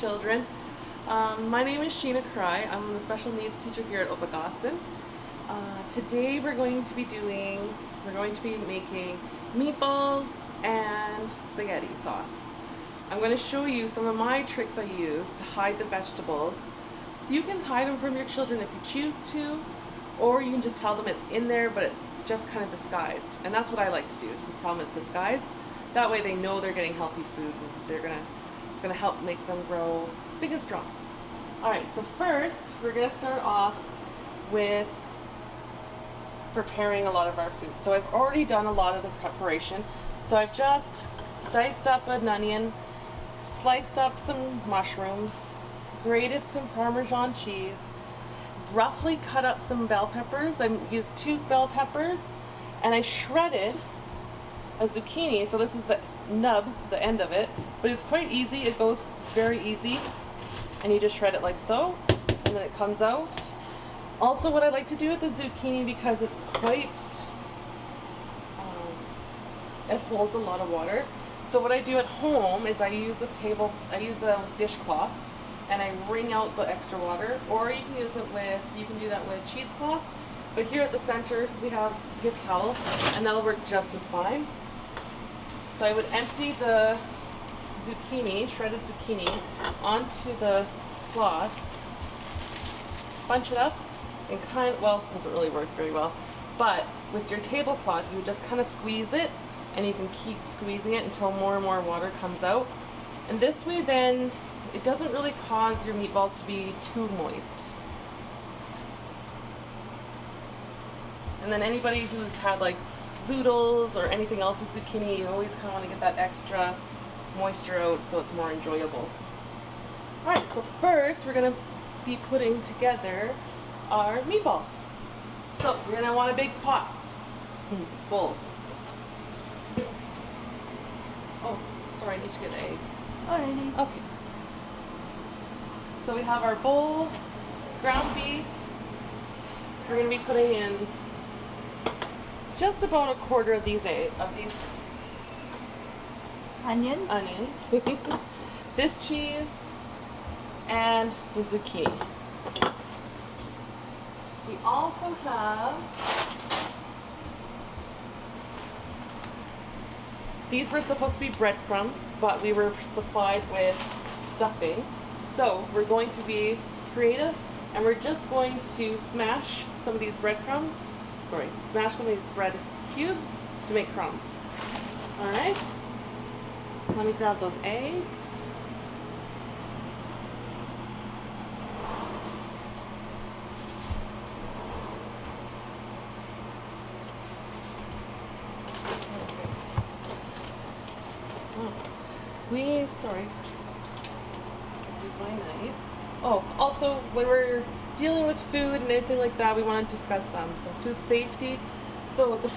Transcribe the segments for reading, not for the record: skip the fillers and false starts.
children. My name is Sheena. I'm a special needs teacher here at Opagasin. Today we're going to be making meatballs and spaghetti sauce. I'm going to show you some of my tricks I use to hide the vegetables. You can hide them from your children if you choose to, or you can just tell them it's in there but it's just kind of disguised. And that's what I like to do, is just tell them it's disguised. That way they know they're getting healthy food and it's gonna help make them grow big and strong. Alright, so first we're gonna start off with preparing a lot of our food. So I've already done a lot of the preparation. So I've just diced up an onion, sliced up some mushrooms, grated some Parmesan cheese, roughly cut up some bell peppers. I used 2 bell peppers, and I shredded a zucchini. So this is the nub, the end of it, but it's quite easy. It goes very easy, and you just shred it like so, and then it comes out. Also, what I like to do with the zucchini, because it's quite, it holds a lot of water. So what I do at home is I use a dishcloth, and I wring out the extra water, or you can do that with cheesecloth. But here at the center we have paper towel, and that'll work just as fine. So I would empty the zucchini, shredded zucchini, onto the cloth, bunch it up, and it doesn't really work very well, but with your tablecloth you just kind of squeeze it, and you can keep squeezing it until more and more water comes out. And this way then it doesn't really cause your meatballs to be too moist. And then anybody who's had like zoodles or anything else with zucchini, you always kind of want to get that extra moisture out so it's more enjoyable. Alright, so first we're going to be putting together our meatballs. So we're going to want a big pot, bowl. Oh, sorry, I need to get the eggs. Alrighty. Okay. So we have our bowl, ground beef. We're going to be putting in just about 1/4 of these onions, this cheese, and the zucchini. We also have, these were supposed to be breadcrumbs, but we were supplied with stuffing. So we're going to be creative, and we're just going to smash some of these bread cubes to make crumbs. Alright, let me grab those eggs. Sorry, use my knife. Oh, also when we're dealing with food and anything like that, we want to discuss some food safety. So the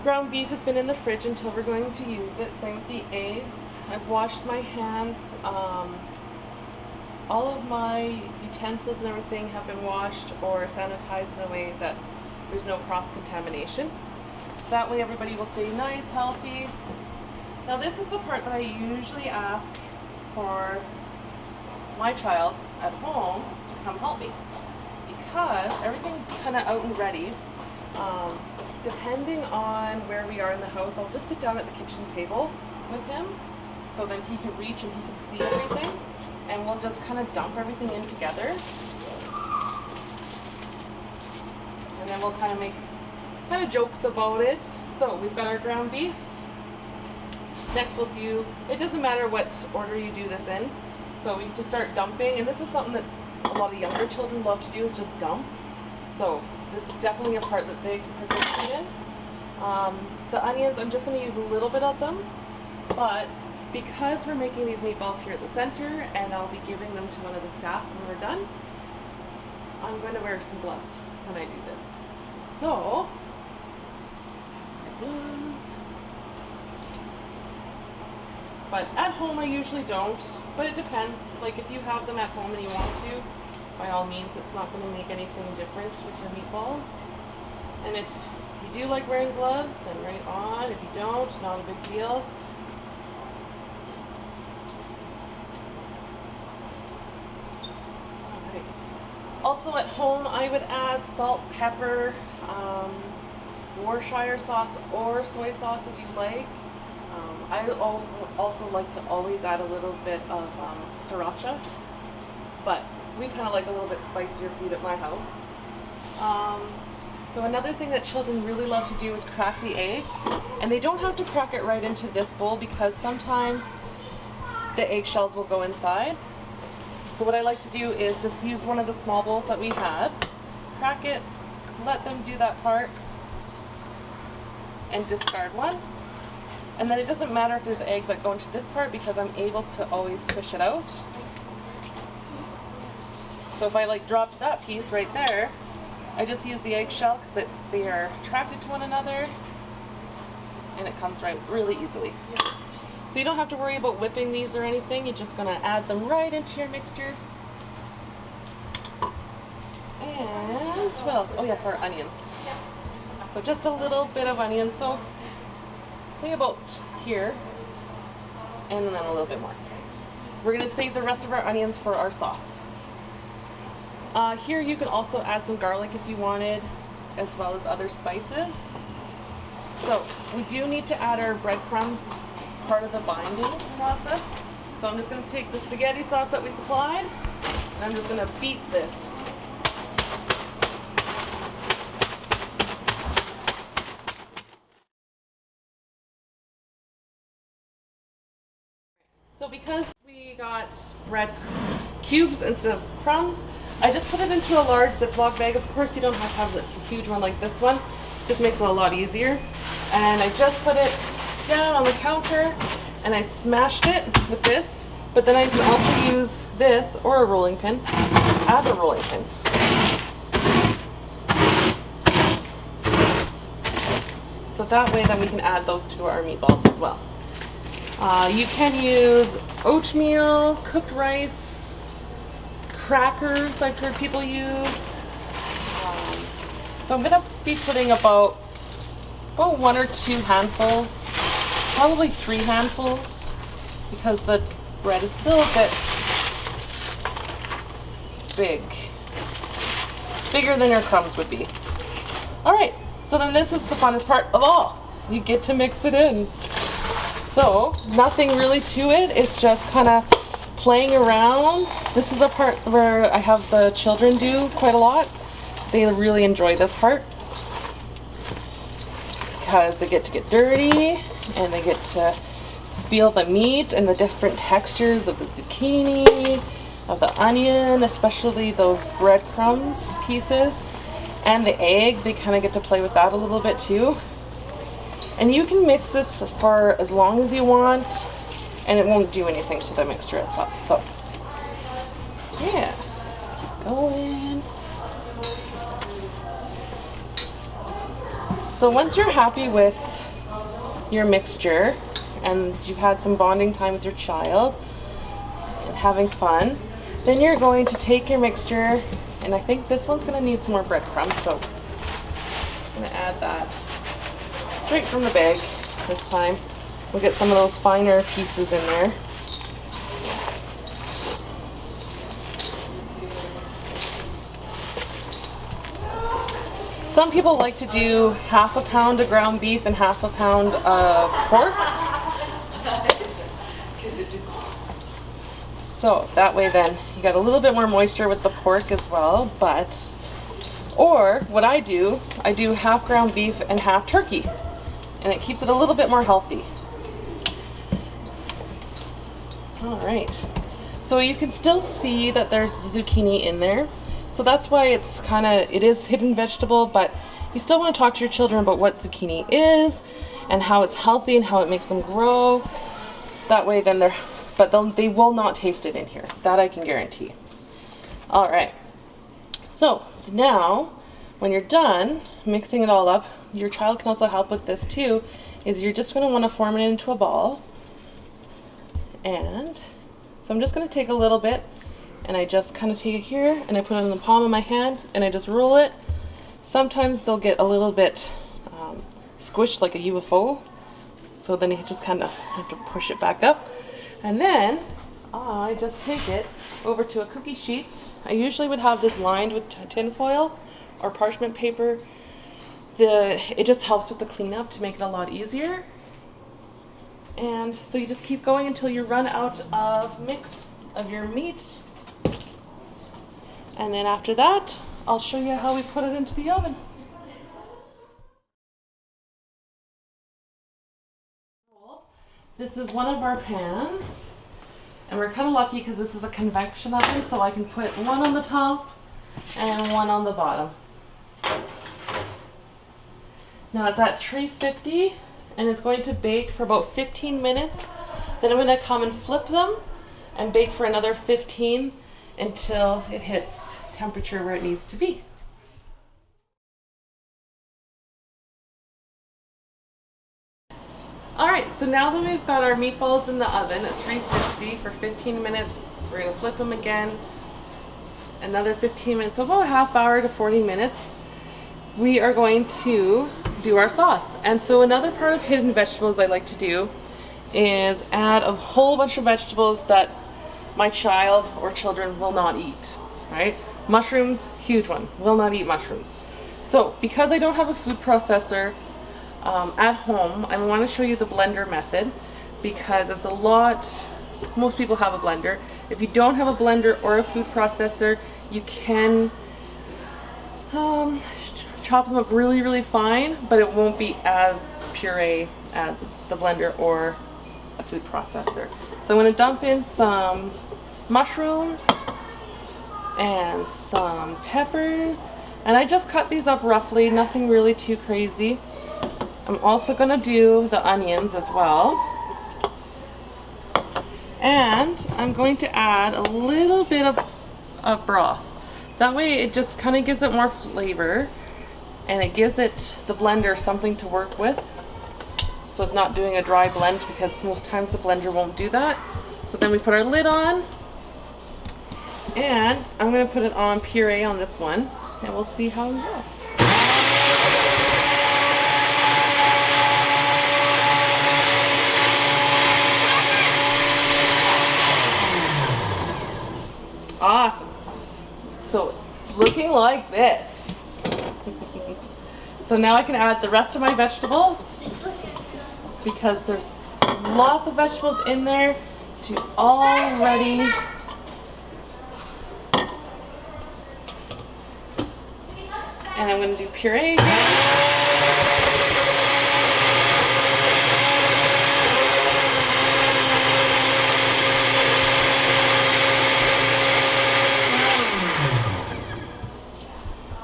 ground beef has been in the fridge until we're going to use it. Same with the eggs. I've washed my hands. All of my utensils and everything have been washed or sanitized in a way that there's no cross-contamination. That way everybody will stay nice, healthy. Now this is the part that I usually ask for my child at home to come help me, because everything's kind of out and ready. Depending on where we are in the house, I'll just sit down at the kitchen table with him so that he can reach and he can see everything, and we'll just kind of dump everything in together, and then we'll kind of make jokes about it. So we've got our ground beef. Next we'll do, it doesn't matter what order you do this in, so we just start dumping, and this is something that a lot of younger children love to do, is just dump. So this is definitely a part that they can participate in. The onions, I'm just going to use a little bit of them, but because we're making these meatballs here at the center, and I'll be giving them to one of the staff when we're done, I'm going to wear some gloves when I do this. So, gloves. But at home I usually don't, but it depends. Like if you have them at home and you want to, by all means, it's not going to make anything different with your meatballs. And if you do like wearing gloves, then right on. If you don't, not a big deal. Also at home, I would add salt, pepper, Worcestershire sauce or soy sauce if you like. I also like to always add a little bit of sriracha, but we kind of like a little bit spicier food at my house. So another thing that children really love to do is crack the eggs, and they don't have to crack it right into this bowl because sometimes the eggshells will go inside. So what I like to do is just use one of the small bowls that we had, crack it, let them do that part, and discard one. And then it doesn't matter if there's eggs that go into this part because I'm able to always squish it out. So if I like dropped that piece right there, I just use the eggshell because they are attracted to one another, and it comes right really easily. So you don't have to worry about whipping these or anything. You're just going to add them right into your mixture. And what else? Oh yes, our onions. So just a little bit of onions. So say about here, and then a little bit more. We're going to save the rest of our onions for our sauce. Here you can also add some garlic if you wanted, as well as other spices. So we do need to add our breadcrumbs as part of the binding process. So I'm just going to take the spaghetti sauce that we supplied, and I'm just going to beat this. So because we got bread cubes instead of crumbs, I just put it into a large Ziploc bag. Of course, you don't have to have a huge one like this one. This makes it a lot easier. And I just put it down on the counter and I smashed it with this. But then I can also use this or a rolling pin as a rolling pin. So that way then we can add those to our meatballs as well. You can use oatmeal, cooked rice, crackers I've heard people use. So I'm going to be putting about 1 or 2 handfuls, probably 3 handfuls, because the bread is still a bit big. Bigger than your crumbs would be. Alright, so then this is the funnest part of all. You get to mix it in. So, nothing really to it, it's just kind of playing around. This is a part where I have the children do quite a lot. They really enjoy this part because they get to get dirty and they get to feel the meat and the different textures of the zucchini, of the onion, especially those breadcrumbs pieces, and the egg. They kind of get to play with that a little bit too. And you can mix this for as long as you want, and it won't do anything to the mixture itself. So, yeah, keep going. So once you're happy with your mixture, and you've had some bonding time with your child, and having fun, then you're going to take your mixture, and I think this one's going to need some more breadcrumbs, so I'm going to add that straight from the bag this time. We'll get some of those finer pieces in there. Some people like to do half a pound of ground beef and half a pound of pork. So that way then you got a little bit more moisture with the pork as well, or what I do half ground beef and half turkey. And it keeps it a little bit more healthy. Alright, so you can still see that there's zucchini in there. So that's why it is hidden vegetable, but you still want to talk to your children about what zucchini is and how it's healthy and how it makes them grow. That way then they will not taste it in here. That I can guarantee. Alright, so now when you're done mixing it all up, your child can also help with this too, is you're just going to want to form it into a ball. And so I'm just going to take a little bit, and I just kind of take it here, and I put it in the palm of my hand, and I just roll it. Sometimes they'll get a little bit squished like a UFO, so then you just kind of have to push it back up. And then I just take it over to a cookie sheet. I usually would have this lined with tin foil or parchment paper. It just helps with the cleanup to make it a lot easier. And so you just keep going until you run out of mix of your meat. And then after that, I'll show you how we put it into the oven. This is one of our pans, and we're kind of lucky because this is a convection oven, so I can put one on the top and one on the bottom. Now it's at 350 and it's going to bake for about 15 minutes. Then I'm going to come and flip them and bake for another 15 until it hits temperature where it needs to be. Alright, so now that we've got our meatballs in the oven at 350 for 15 minutes, we're going to flip them again, another 15 minutes, so about a half hour to 40 minutes, we are going to do our sauce. And so another part of hidden vegetables I like to do is add a whole bunch of vegetables that my child or children will not eat, right? Mushrooms, huge one, will not eat mushrooms. So because I don't have a food processor at home, I want to show you the blender method because it's a lot, most people have a blender. If you don't have a blender or a food processor, you can chop them up really, really fine, but it won't be as puree as the blender or a food processor. So I'm going to dump in some mushrooms and some peppers, and I just cut these up roughly, nothing really too crazy. I'm also going to do the onions as well. And I'm going to add a little bit of broth. That way it just kind of gives it more flavor and it gives it, the blender, something to work with. So it's not doing a dry blend because most times the blender won't do that. So then we put our lid on and I'm going to put it on puree on this one and we'll see how we go. Awesome. So it's looking like this. So now I can add the rest of my vegetables because there's lots of vegetables in there to already and I'm going to do puree again.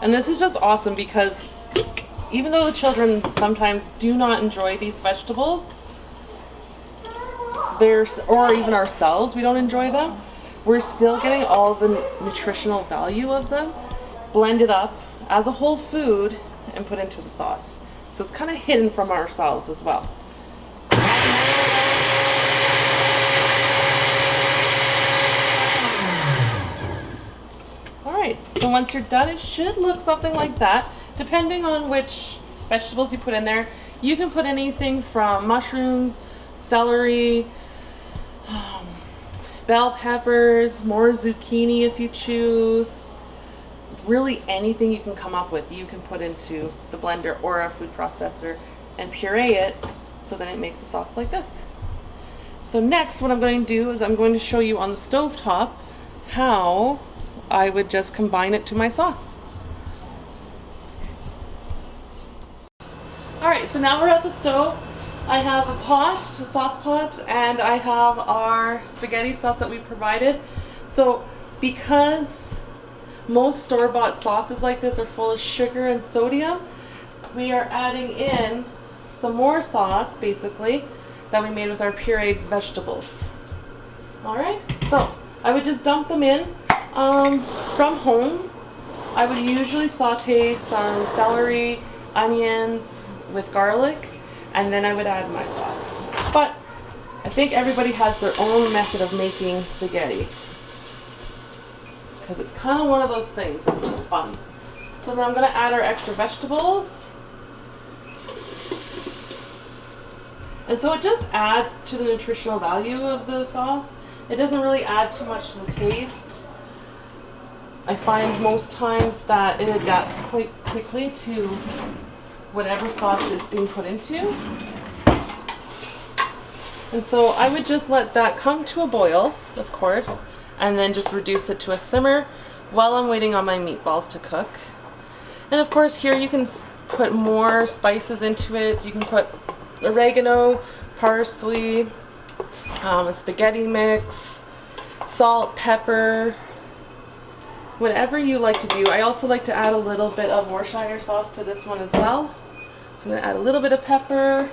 And this is just awesome because even though the children sometimes do not enjoy these vegetables, or even ourselves, we don't enjoy them, we're still getting all the nutritional value of them blended up as a whole food and put into the sauce. So it's kind of hidden from ourselves as well. Alright, so once you're done, it should look something like that. Depending on which vegetables you put in there, you can put anything from mushrooms, celery, bell peppers, more zucchini if you choose. Really anything you can come up with, you can put into the blender or a food processor and puree it so then it makes a sauce like this. So next what I'm going to do is I'm going to show you on the stovetop how I would just combine it to my sauce. Alright, so now we're at the stove. I have a pot, a sauce pot, and I have our spaghetti sauce that we provided. So because most store-bought sauces like this are full of sugar and sodium, we are adding in some more sauce, basically, that we made with our pureed vegetables. Alright, so I would just dump them in. From home, I would usually saute some celery, onions with garlic, and then I would add my sauce. But I think everybody has their own method of making spaghetti because it's kind of one of those things that's just fun. So then I'm going to add our extra vegetables. And so it just adds to the nutritional value of the sauce It doesn't really add too much to the taste. I find most times that it adapts quite quickly to whatever sauce it's being put into. And so I would just let that come to a boil, of course, and then just reduce it to a simmer while I'm waiting on my meatballs to cook. And of course here you can put more spices into it. You can put oregano, parsley, a spaghetti mix, salt, pepper, whatever you like to do. I also like to add a little bit of Worcestershire sauce to this one as well. So I'm going to add a little bit of pepper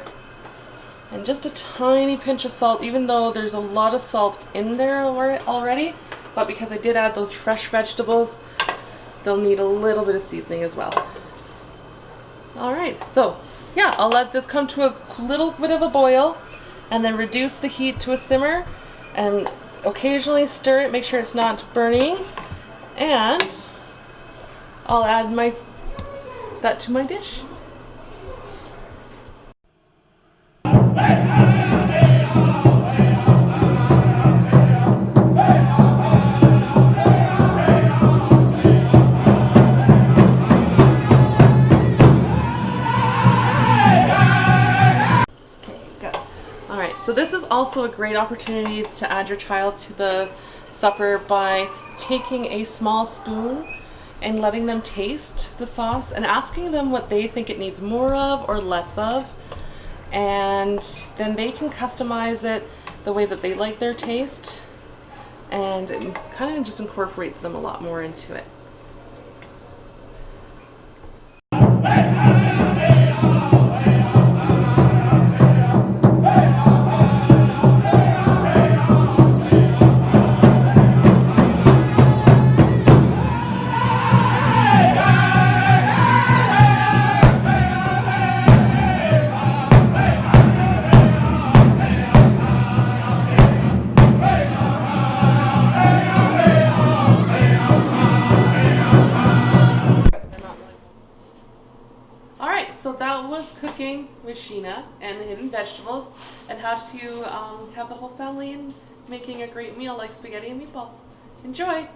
and just a tiny pinch of salt, even though there's a lot of salt in there already. But because I did add those fresh vegetables, they'll need a little bit of seasoning as well. Alright, so yeah, I'll let this come to a little bit of a boil and then reduce the heat to a simmer and occasionally stir it, make sure it's not burning, and I'll add that to my dish. So this is also a great opportunity to add your child to the supper by taking a small spoon and letting them taste the sauce and asking them what they think it needs more of or less of. And then they can customize it the way that they like their taste, and it kind of just incorporates them a lot more into it. So that was cooking with Sheena and hidden vegetables, and how to have the whole family in making a great meal like spaghetti and meatballs. Enjoy!